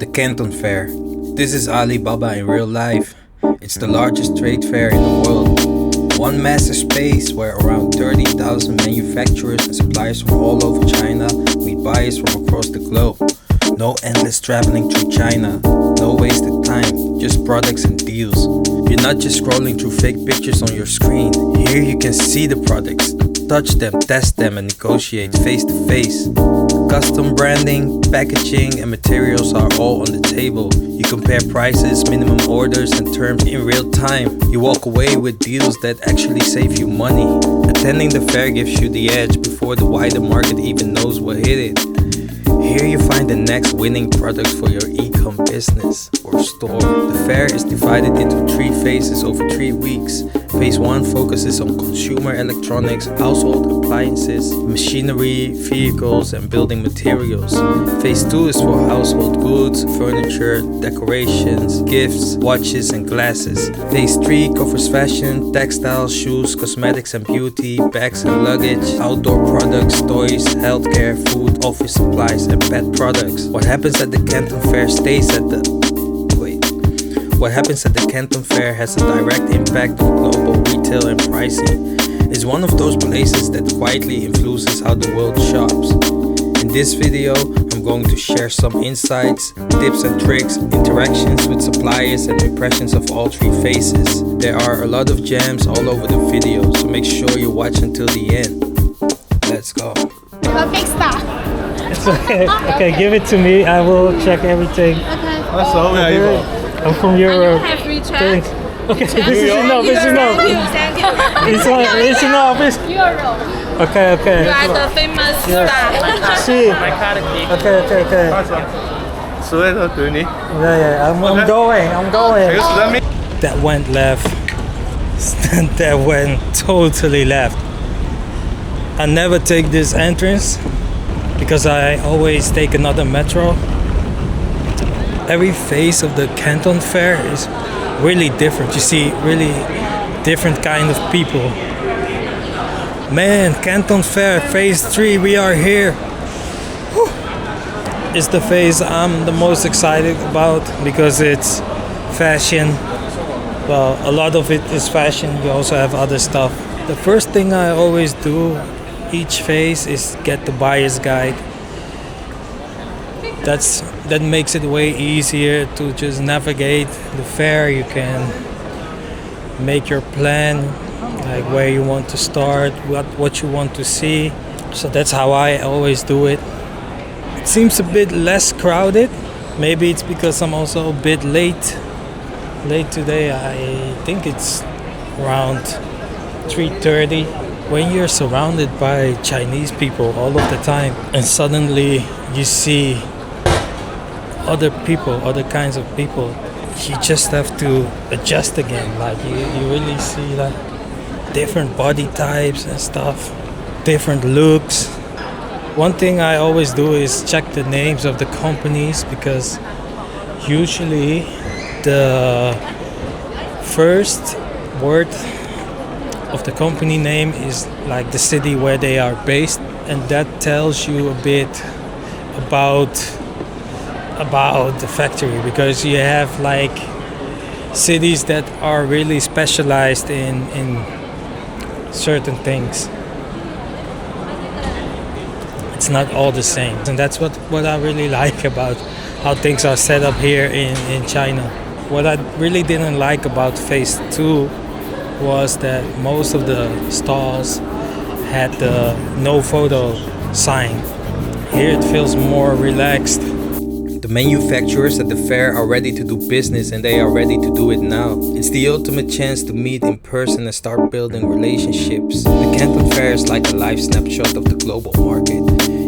The Canton Fair. This is Alibaba in real life. It's the largest trade fair in the world. One massive space where around 30,000 manufacturers and suppliers from all over China meet buyers from across the globe. No endless traveling through China, no wasted time, just products and deals. You're not just scrolling through fake pictures on your screen. Here you can see the products, touch them, test them and negotiate face to face. Custom branding, packaging and materials are all on the table. You compare prices, minimum orders and terms in real time. You walk away with deals that actually save you money. Attending the fair gives you the edge before the wider market even knows what hit it. Here you find the next winning product for your e-com business or store. The fair is divided into 3 phases over 3 weeks. Phase 1 focuses on consumer electronics, household appliances, machinery, vehicles and building materials. Phase 2 is for household goods, furniture, decorations, gifts, watches and glasses. Phase 3 covers fashion, textiles, shoes, cosmetics and beauty, bags and luggage, outdoor products, toys, healthcare, food, office supplies and pet products. What happens at the Canton Fair What happens at the Canton Fair has a direct impact on global retail and pricing. It's one of those places that quietly influences how the world shops. In this video, I'm going to share some insights, tips and tricks, interactions with suppliers and impressions of all 3 phases. There are a lot of gems all over the video, so make sure you watch until the end. Let's go. Perfect star. It's okay. Okay, give it to me. I will check everything. Okay. Where are you from? I'm from Europe. have free Thanks. chat. Okay, this is enough. It's enough. Thank you. It's enough. Euro. Okay, okay. You are the famous star. See. Okay. 所谓的对你， Yeah. I'm going. 这个是人民。 That went left. That went totally left. I never take this entrance because I always take another metro. Every phase of the Canton Fair is really different. You see really different kind of people. Man, Canton Fair phase 3, we are here. Whew. It's the phase I'm the most excited about because it's fashion. Well, a lot of it is fashion. We also have other stuff. The first thing I always do each phase is get the buyer's guide. That makes it way easier to just navigate the fair. You can make your plan, like where you want to start, what you want to see. So that's how I always do it. It seems a bit less crowded. Maybe it's because I'm also a bit late today. I think it's around 3:30. When you're surrounded by Chinese people all of the time and suddenly you see other people, other kinds of people, you just have to adjust again. Like you really see like different body types and stuff, different looks. One thing I always do is check the names of the companies because usually the first word of the company name is like the city where they are based, and that tells you a bit about the factory, because you have like cities that are really specialized in certain things. It's not all the same, and that's what I really like about how things are set up here in China. What I really didn't like about phase 2 was that most of the stalls had the no photo sign. Here it feels more relaxed. The manufacturers at the fair are ready to do business and they are ready to do it now. It's the ultimate chance to meet in person and start building relationships. The Canton Fair is like a live snapshot of the global market.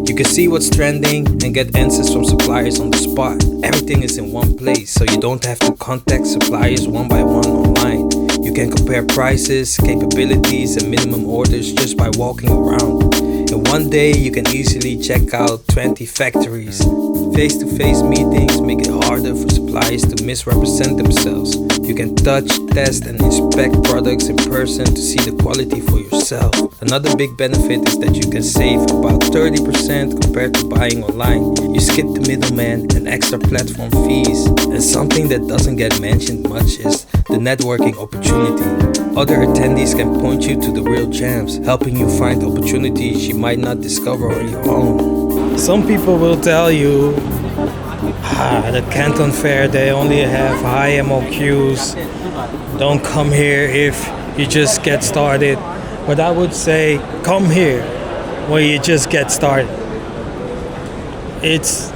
You can see what's trending and get answers from suppliers on the spot. Everything is in one place, so you don't have to contact suppliers one by one online. You can compare prices, capabilities and minimum orders just by walking around. In one day, you can easily check out 20 factories. Face-to-face meetings make it harder for suppliers to misrepresent themselves. You can touch, test, and inspect products in person to see the quality for yourself. Another big benefit is that you can save about 30% compared to buying online. You skip the middleman and extra platform fees. And something that doesn't get mentioned much is the networking opportunity. Other attendees can point you to the real gems, helping you find opportunities you might not discover on your own. Some people will tell you, the Canton Fair, they only have high MOQs. Don't come here if you just get started. But I would say, come here when you just get started. It's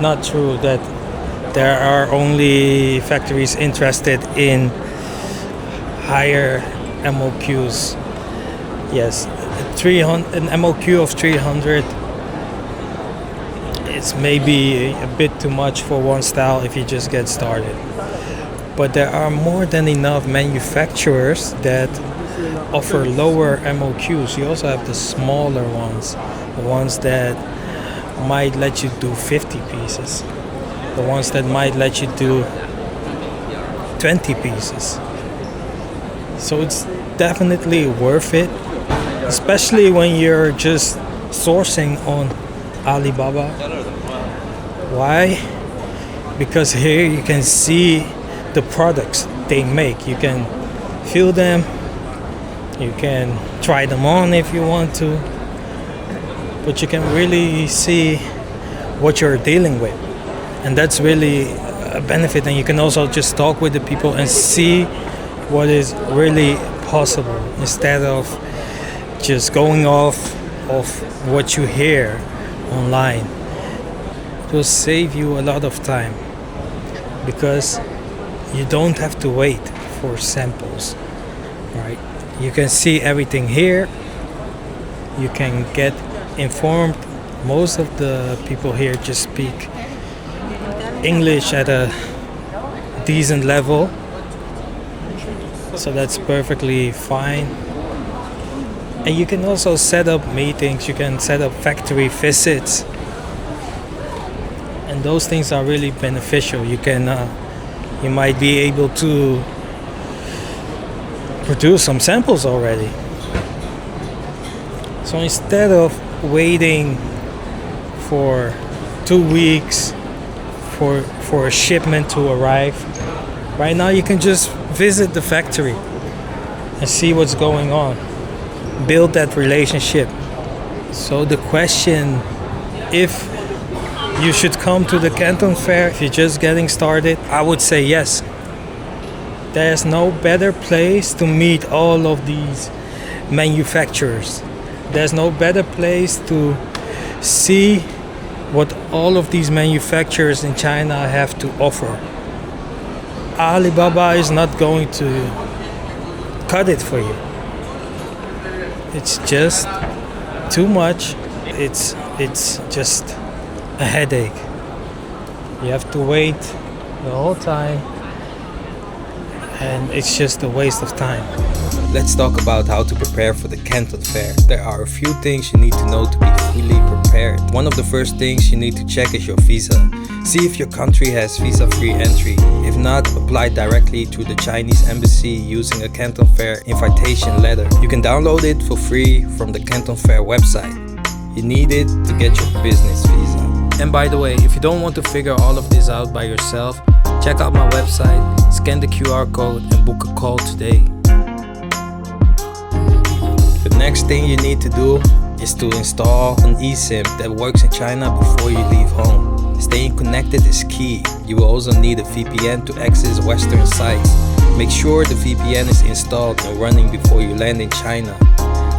not true that there are only factories interested in higher MOQs. Yes, an MOQ of 300 is maybe a bit too much for one style if you just get started. But there are more than enough manufacturers that offer lower MOQs. You also have the smaller ones, the ones that might let you do 50 pieces, the ones that might let you do 20 pieces. So it's definitely worth it, especially when you're just sourcing on Alibaba. Why? Because here you can see the products they make. You can feel them, you can try them on if you want to, but you can really see what you're dealing with. And that's really a benefit. And you can also just talk with the people and see what is really possible instead of just going off of what you hear online. It will save you a lot of time because you don't have to wait for samples, right? You can see everything here. You can get informed. Most of the people here just speak English at a decent level, so that's perfectly fine. And you can also set up meetings, you can set up factory visits, and those things are really beneficial. You might be able to produce some samples already. So instead of waiting for 2 weeks for a shipment to arrive, right now you can just visit the factory and see what's going on. Build that relationship. So the question, if you should come to the Canton Fair if you're just getting started, I would say yes. There's no better place to meet all of these manufacturers. There's no better place to see what all of these manufacturers in China have to offer. Alibaba is not going to cut it for you. It's just too much. It's just a headache. You have to wait the whole time, and it's just a waste of time. Let's talk about how to prepare for the Canton Fair. There are a few things you need to know to be fully prepared. One of the first things you need to check is your visa. See if your country has visa-free entry. If not, apply directly through the Chinese embassy using a Canton Fair invitation letter. You can download it for free from the Canton Fair website. You need it to get your business visa. And by the way, if you don't want to figure all of this out by yourself, check out my website, scan the QR code and book a call today. The next thing you need to do is to install an eSIM that works in China before you leave home. Staying connected is key. You will also need a VPN to access Western sites. Make sure the VPN is installed and running before you land in China.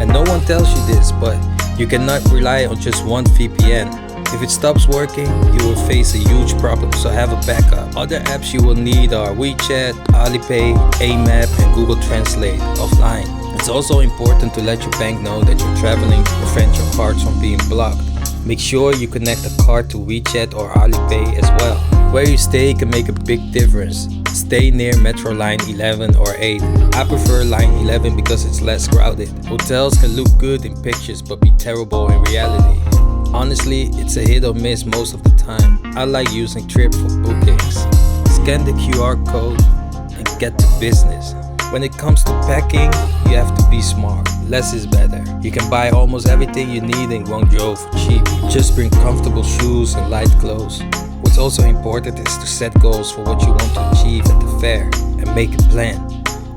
And no one tells you this, but you cannot rely on just one VPN. If it stops working, you will face a huge problem, so have a backup. Other apps you will need are WeChat, Alipay, AMAP, and Google Translate offline. It's also important to let your bank know that you're traveling to prevent your cards from being blocked. Make sure you connect a card to WeChat or Alipay as well. Where you stay can make a big difference. Stay near Metro Line 11 or 8. I prefer Line 11 because it's less crowded. Hotels can look good in pictures but be terrible in reality. Honestly, it's a hit or miss most of the time. I like using Trip for bookings. Scan the QR code and get to business. When it comes to packing, you have to be smart. Less is better. You can buy almost everything you need in Guangzhou for cheap. Just bring comfortable shoes and light clothes. What's also important is to set goals for what you want to achieve at the fair and make a plan.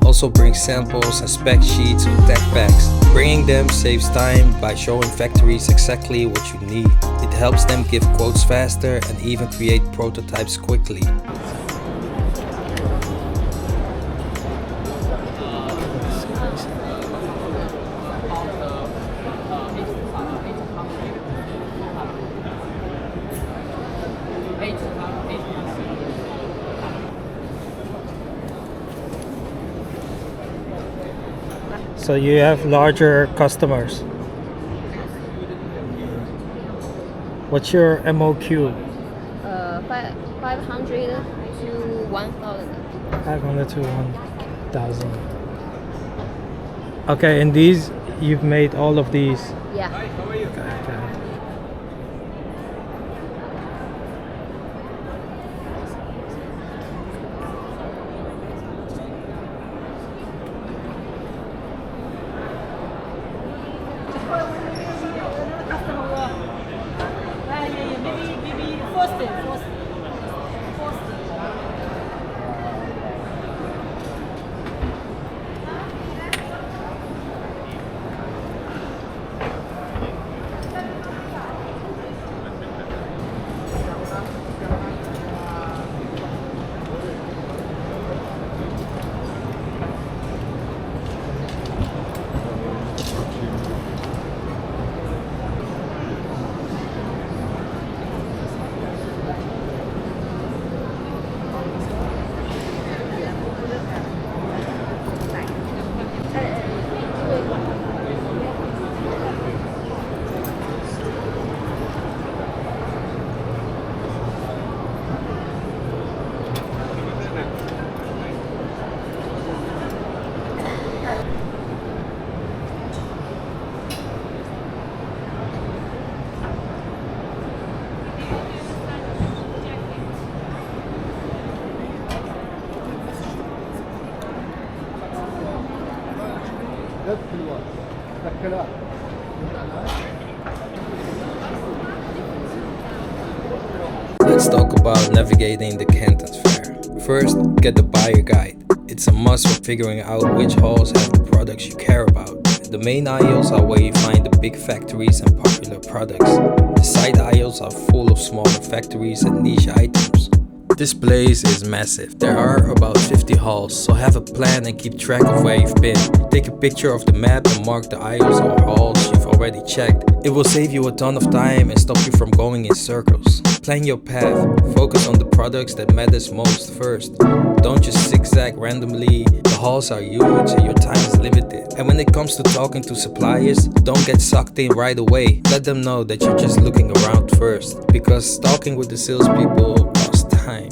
Also bring samples and spec sheets or tech packs. Bringing them saves time by showing factories exactly what you need. It helps them give quotes faster and even create prototypes quickly. So you have larger customers. What's your MOQ? 500 to 1,000. 500 to 1,000. Okay, and these, you've made all of these. Yeah. Okay. Let's talk about navigating the Cantons Fair. First, get the buyer guide. It's a must for figuring out which halls have the products you care about. The main aisles are where you find the big factories and popular products. The side aisles are full of smaller factories and niche items. This place is massive. There are about 50 halls, so have a plan and keep track of where you've been. Take a picture of the map and mark the aisles or halls you've already checked. It will save you a ton of time and stop you from going in circles. Plan your path. Focus on the products that matters most first. Don't just zigzag randomly. The halls are huge and your time is limited. And when it comes to talking to suppliers, don't get sucked in right away. Let them know that you're just looking around first, because talking with the salespeople costs time.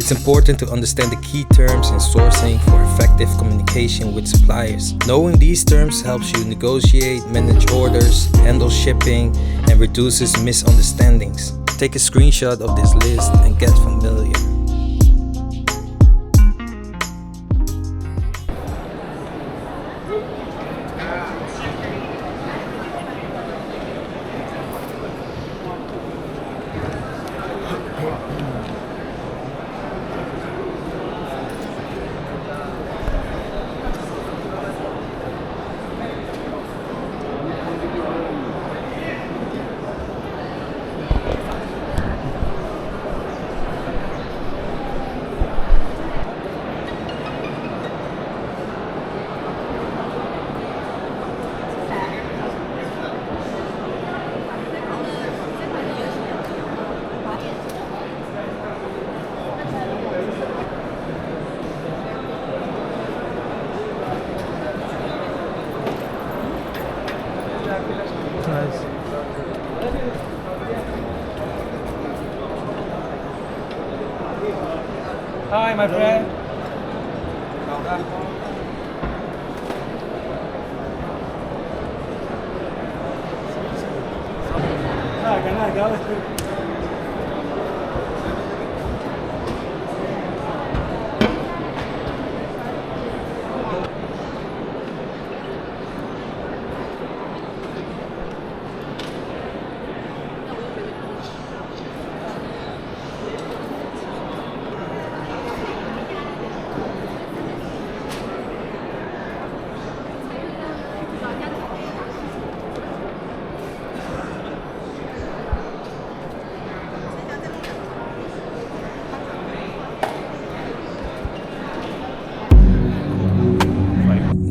It's important to understand the key terms in sourcing for effective communication with suppliers. Knowing these terms helps you negotiate, manage orders, handle shipping, and reduces misunderstandings. Take a screenshot of this list and get familiar. Nice. Hi, my friend.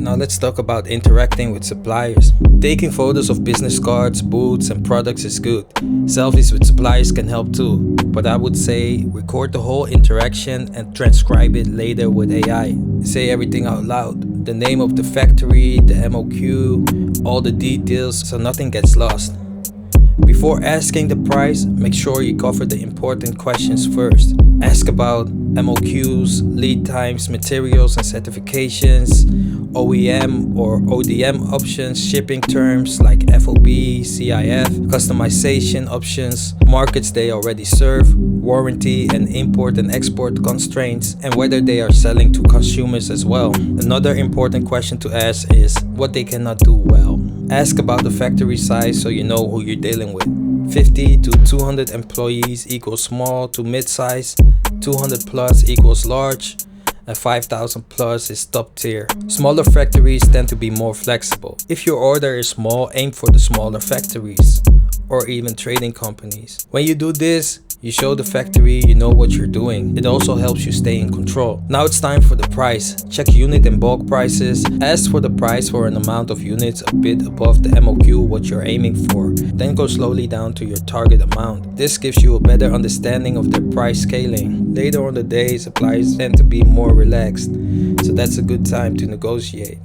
Now let's talk about interacting with suppliers. Taking photos of business cards, booths, and products is good. Selfies with suppliers can help too, but I would say record the whole interaction and transcribe it later with AI. Say everything out loud. The name of the factory, the MOQ, all the details so nothing gets lost. Before asking the price, make sure you cover the important questions first. Ask about MOQs, lead times, materials and certifications, OEM or ODM options, shipping terms like FOB, CIF, customization options, markets they already serve, warranty and import and export constraints, and whether they are selling to consumers as well. Another important question to ask is what they cannot do well. Ask about the factory size so you know who you're dealing with. 50 to 200 employees equals small to mid-size, 200 plus equals large, and 5,000 plus is top tier. Smaller factories tend to be more flexible. If your order is small, aim for the smaller factories or even trading companies. When you do this, you show the factory you know what you're doing. It also helps you stay in control. Now it's time for the price. Check unit and bulk prices. Ask for the price for an amount of units a bit above the MOQ what you're aiming for. Then go slowly down to your target amount. This gives you a better understanding of their price scaling. Later on the day, suppliers tend to be more relaxed, so that's a good time to negotiate.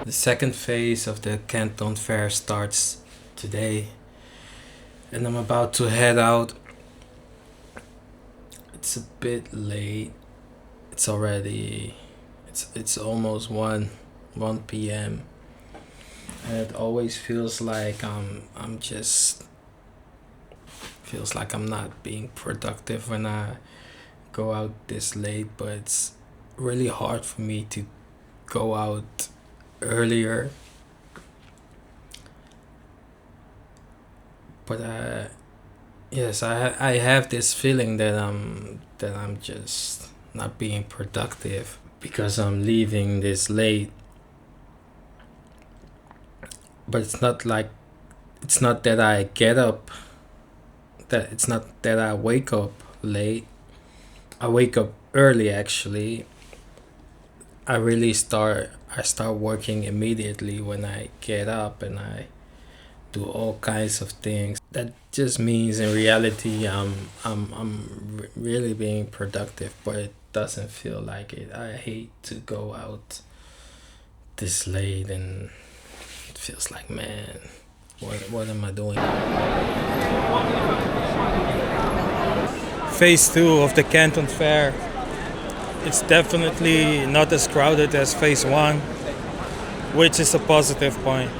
The second phase of the Canton Fair starts today, and I'm about to head out. It's a bit late. It's already it's almost 1 p.m. and it always feels like I'm just feels like I'm not being productive when I go out this late, but it's really hard for me to go out earlier. But yes, I have this feeling that I'm just not being productive because I'm leaving this late. But it's not that I get up, that it's not that I wake up late. I wake up early actually. I start working immediately when I get up, and I do all kinds of things. That just means in reality I'm really being productive, but it doesn't feel like it. I hate to go out this late, and it feels like, man, what am I doing? Phase 2 of the Canton Fair. It's definitely not as crowded as phase 1, which is a positive point.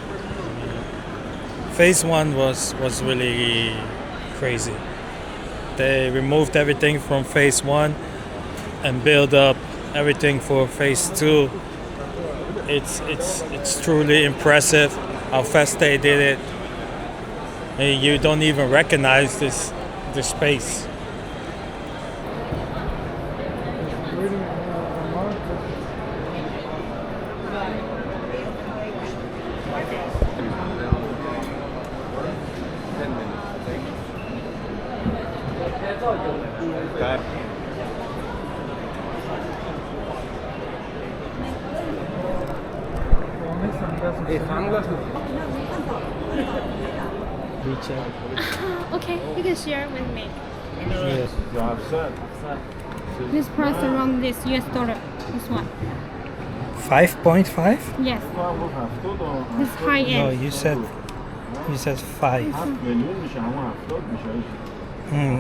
Phase 1 was really crazy. They removed everything from phase 1 and built up everything for phase 2. It's truly impressive how fast they did it. And you don't even recognize this space. Okay, you can share with me. Yes. This price around this US dollar. This one. 5.5? Yes. This high No, end. you said 5.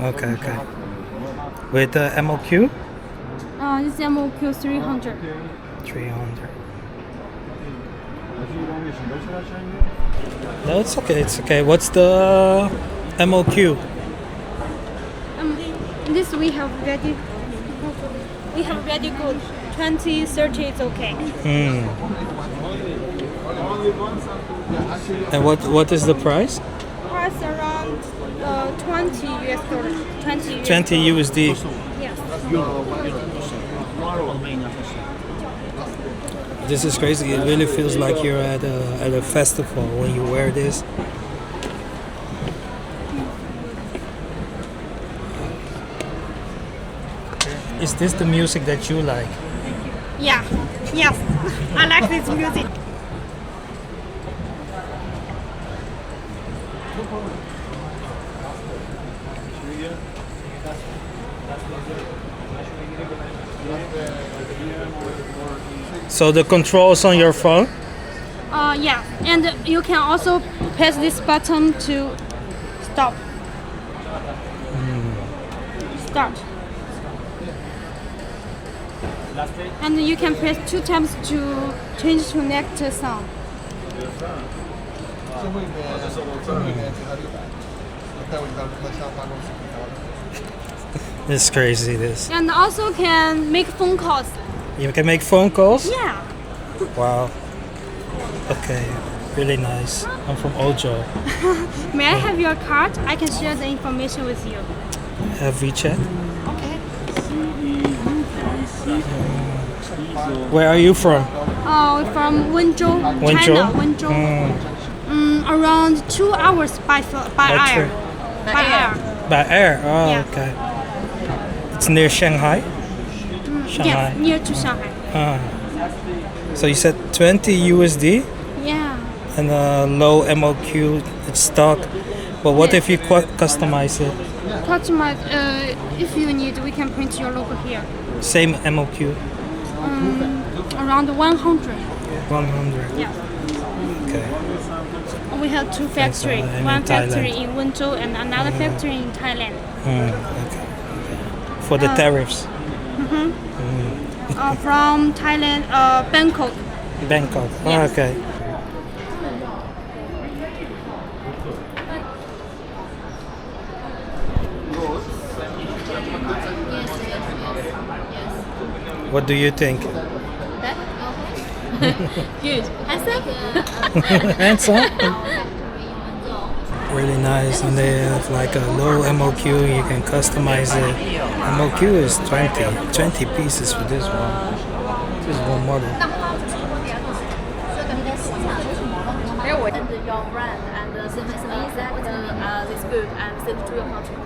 Okay. With the MOQ? This MOQ 300. 300. No, it's okay. What's the MOQ? This we have ready. We have ready good. 20, 30 is okay. And what is the price? Price around 20 US dollar. 20 US 20 USD. Yes. This is crazy. It really feels like you're at a festival when you wear this. Is this the music that you like? Yeah. Yes. I like this music. So the controls on your phone? Yeah. And you can also press this button to stop. Start. And you can press 2 times to change to next song. It's crazy, this. And also can make phone calls. You can make phone calls? Yeah. Wow. Okay, really nice. I'm from Ojo. May I have your card? I can share the information with you. Have WeChat? Okay. Where are you from? From Wenzhou, Wenzhou? China. Wenzhou. Around 2 hours by air. By air. By air? Oh, Yeah. okay. It's near Shanghai? Shanghai. Yes, near to Shanghai. So you said 20 USD Yeah. and a low MOQ, it's stock. But what if you customize it? Customize, if you need, we can print your logo here. Same MOQ? Around 100. 100. Yeah. Okay. We have two Thanks, factories. and in One factory Thailand. in Wenzhou and another factory in Thailand. Okay. For the tariffs. From Thailand, Bangkok. Bangkok. Yes. Okay. What do you think? Good. Handsome? Handsome? Really nice, and they have like a low MOQ. You can customize it. MOQ is 20 pieces for this one. This is one model. And your brand and send me that this good and send to your hotel.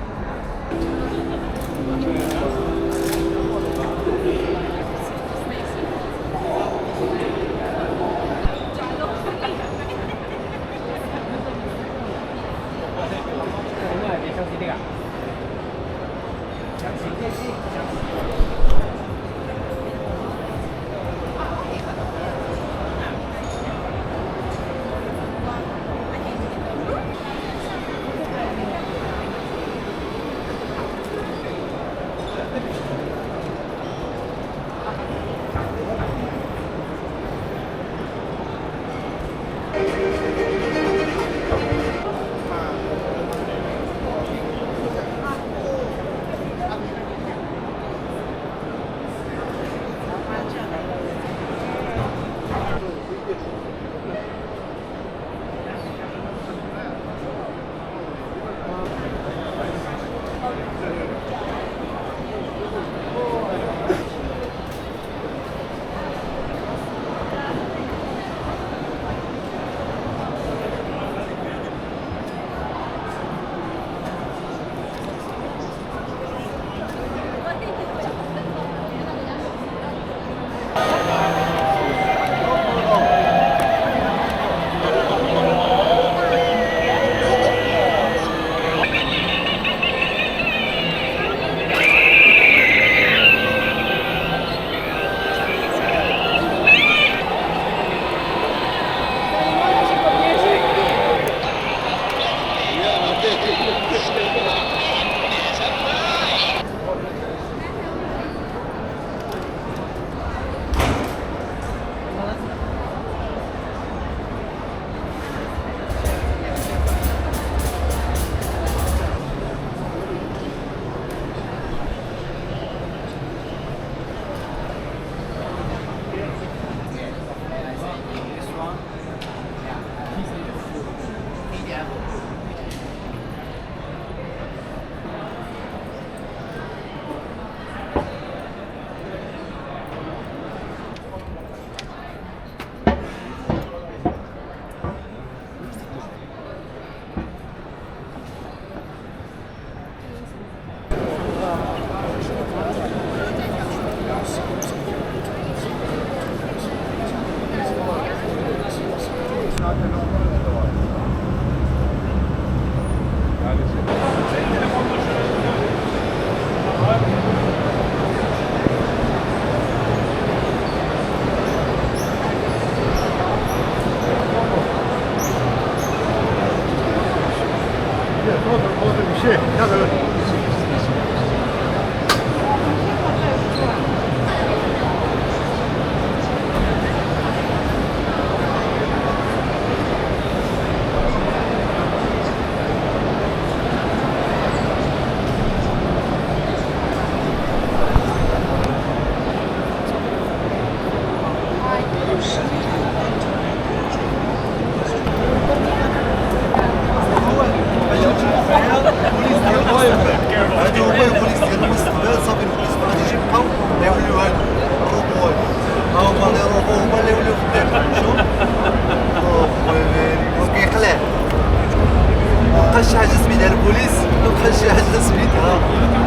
شي حاجه سميتها البوليس وبقى شي حاجه سميتها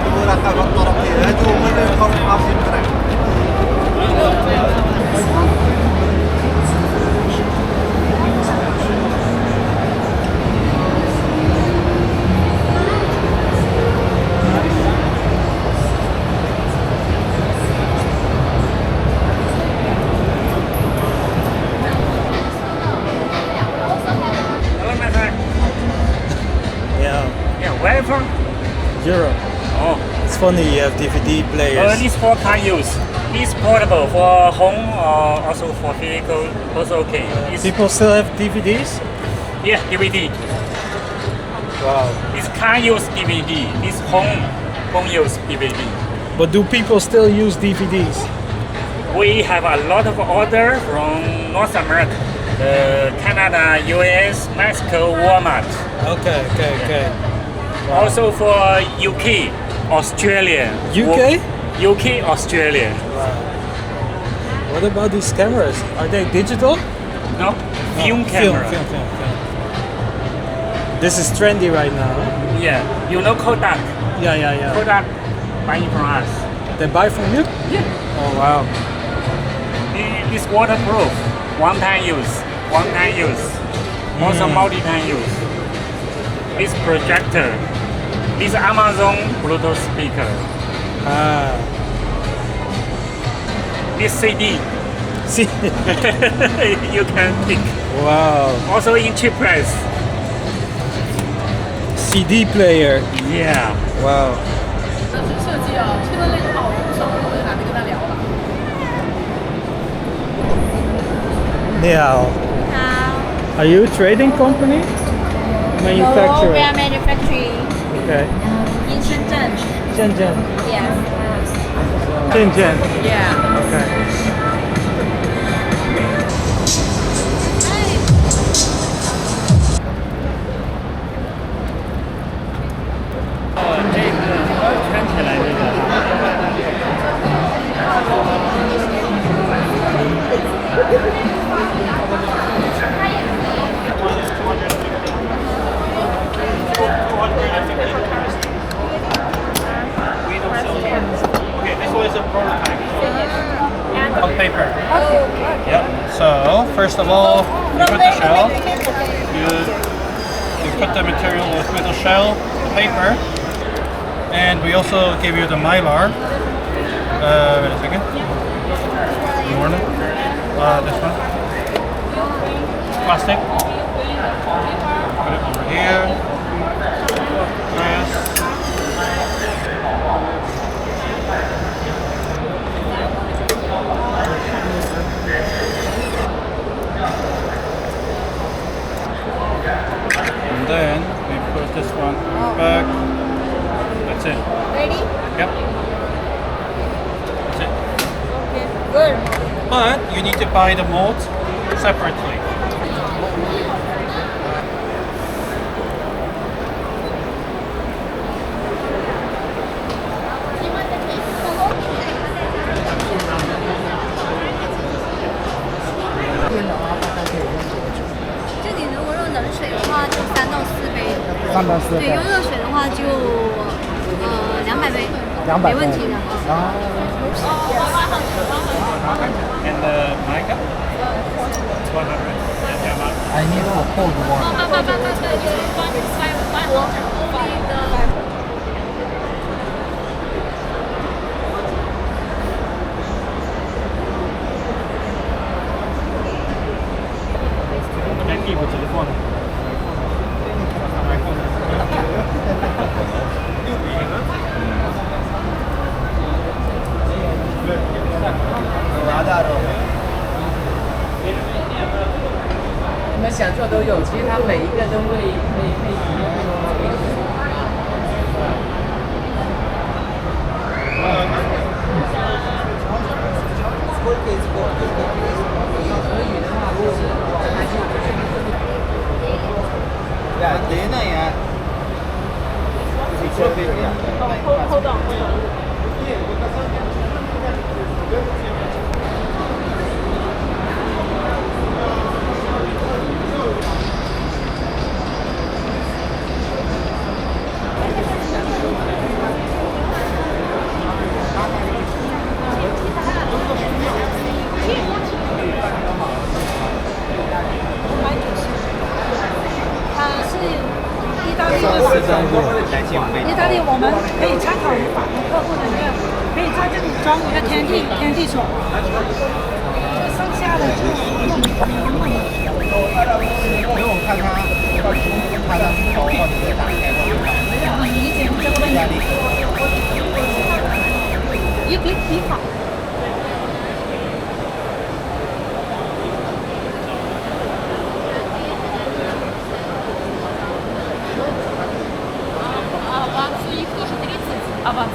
المراقبه الطرقيه. هادو هما اللي بقاو عارفين الطريق. funny you have DVD players. This for car use. This portable for home or also for vehicle. Also okay. People still have DVDs? Yeah, DVD. Wow. This car use DVD. This home use DVD. But do people still use DVDs? We have a lot of order from North America, Canada, US, Mexico, Walmart. Okay. Also for UK, Australia. UK? UK, Australia. What about these cameras? Are they digital? No, film camera. Film. This is trendy right now. Huh? Yeah, you know Kodak. Yeah. Kodak buying from us. They buy from you? Yeah. Oh wow. This waterproof, one-time use. Also multi-time use. This projector. This Amazon Bluetooth speaker. This CD. See? You can pick. Wow. Also in cheap price. CD player. Yeah. Wow. 设计哦，这个类的话我不熟，我就懒得跟他聊了。 Now, 好。 are you a trading company? No, Manufacturer. we are manufacturing Okay. in Shenzhen. Shenzhen. Yes. Shenzhen. Yeah. Okay. On paper. Yep. So first of all, you put the shell. You put the material with the shell, the paper, and we also give you the mylar. Wait a second. You want it? This one. Plastic. Put it over here. Yes. And then we put this one back. That's it. Ready? Yep. That's it. Okay. Good. But you need to buy the mold separately. $3到4杯。对，用热水的话就200杯。200杯。没问题的。And the mica? 100. I need a cold one. Aquí, por teléfono.你们享受都有，其实它每一个都会可以提供。Hold on. Italy 我们可以参考我们法国客户的那个，可以在这里装一个天地锁，剩下的就因为我看它头或者是打开，理解这个问题。You click FIFA. Аванс у них тоже 30. Аванс.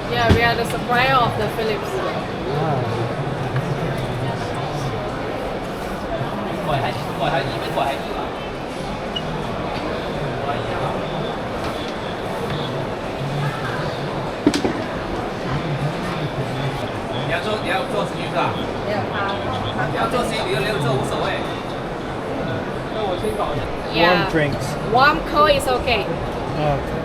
Yeah, we are the supplier of the Philips. Yeah. Warm drinks. Warm cold is okay. Okay.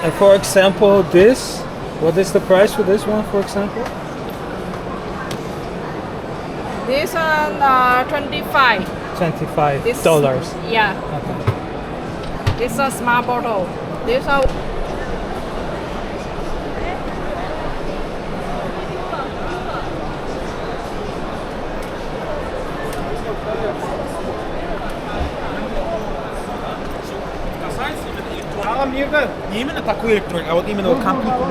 And for example, this, what is the price for this one, for example? This one 25. $25. This, yeah. Okay. This is a small bottle. This one. Nie именно такой электроник, а вот именно вот компьютер.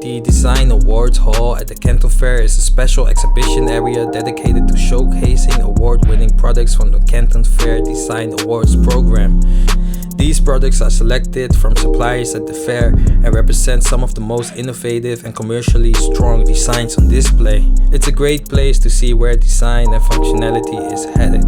The Design Awards Hall at the Canton Fair is a special exhibition area dedicated to showcasing award-winning products from the Canton Fair Design Awards program. These products are selected from suppliers at the fair and represent some of the most innovative and commercially strong designs on display. It's a great place to see where design and functionality is headed.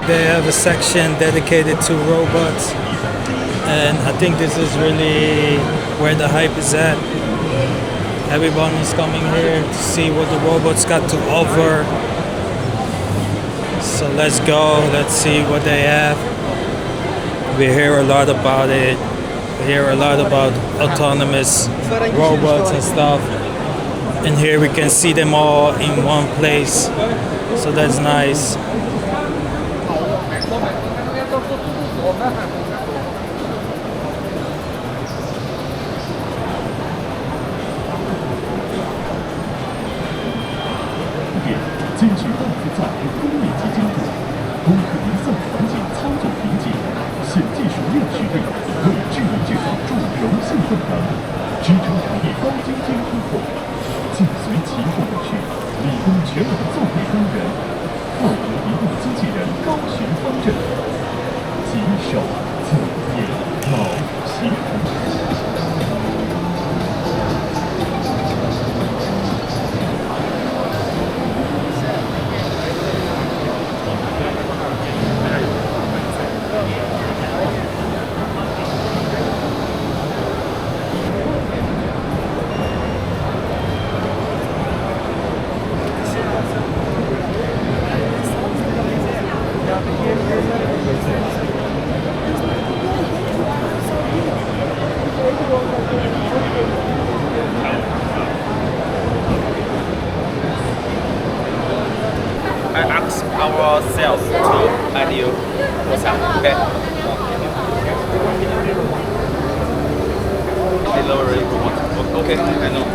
They have a section dedicated to robots, and I think this is really where the hype is at. Everyone is coming here to see what the robots got to offer. So let's go, let's see what they have. We hear a lot about it. We hear a lot about autonomous robots and stuff. And here we can see them all in one place. So that's nice. 攻克移送环境操作瓶颈，现技术链序列为智能制造注柔性动能，支撑产业高精尖突破。紧随其后而去，理工全网作业单元，复合移动机器人高循方阵，棘手作业卯协同。I ask our sales to add you. Okay. Delivery. Okay, I know.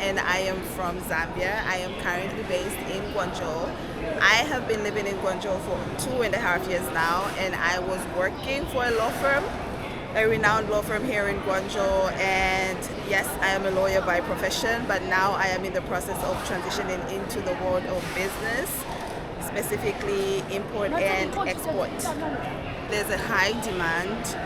and I am from Zambia. I am currently based in Guangzhou. I have been living in Guangzhou for 2.5 years now, and I was working for a law firm, a renowned law firm here in Guangzhou. And yes, I am a lawyer by profession, but now I am in the process of transitioning into the world of business, specifically import and export. There's a high demand,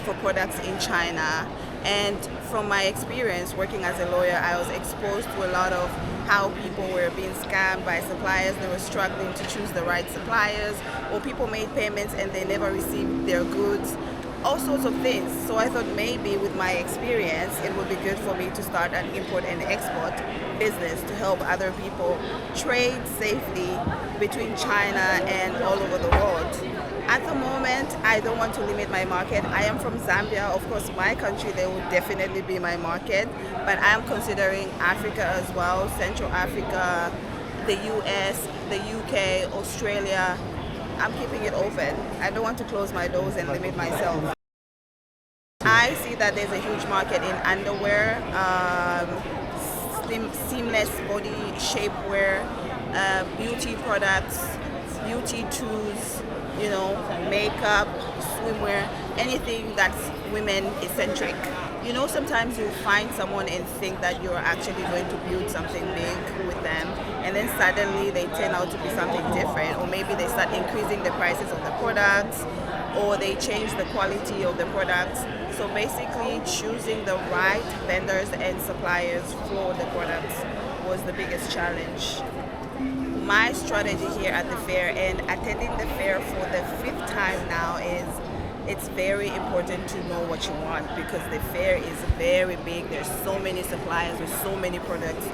for products in China. And from my experience working as a lawyer, I was exposed to a lot of how people were being scammed by suppliers. They were struggling to choose the right suppliers, or people made payments and they never received their goods, all sorts of things. So I thought maybe with my experience, it would be good for me to start an import and export business to help other people trade safely between China and all over the world. At the moment, I don't want to limit my market. I am from Zambia. Of course, my country, they would definitely be my market, but I am considering Africa as well, Central Africa, the US, the UK, Australia. I'm keeping it open. I don't want to close my doors and limit myself. I see that there's a huge market in underwear, seamless body shapewear, beauty products, beauty tools, makeup, swimwear, anything that's women eccentric. Sometimes you find someone and think that you're actually going to build something big with them, and then suddenly they turn out to be something different, or maybe they start increasing the prices of the products, or they change the quality of the products. So basically choosing the right vendors and suppliers for the products was the biggest challenge. My strategy here at the fair, and attending the fair for the 5th time now, is it's very important to know what you want, because the fair is very big. There's so many suppliers with so many products.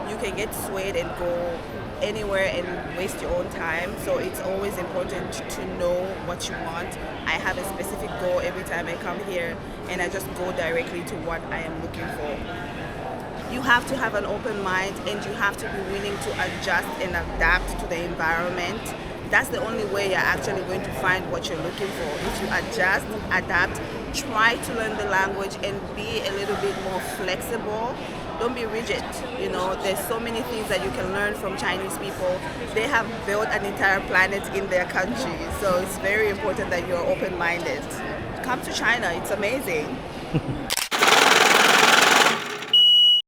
You can get swayed and go anywhere and waste your own time. So it's always important to know what you want. I have a specific goal every time I come here, and I just go directly to what I am looking for. You have to have an open mind, and you have to be willing to adjust and adapt to the environment. That's the only way you're actually going to find what you're looking for. If you adjust, adapt, try to learn the language and be a little bit more flexible. Don't be rigid. There's so many things that you can learn from Chinese people. They have built an entire planet in their country. So it's very important that you're open-minded. Come to China, it's amazing.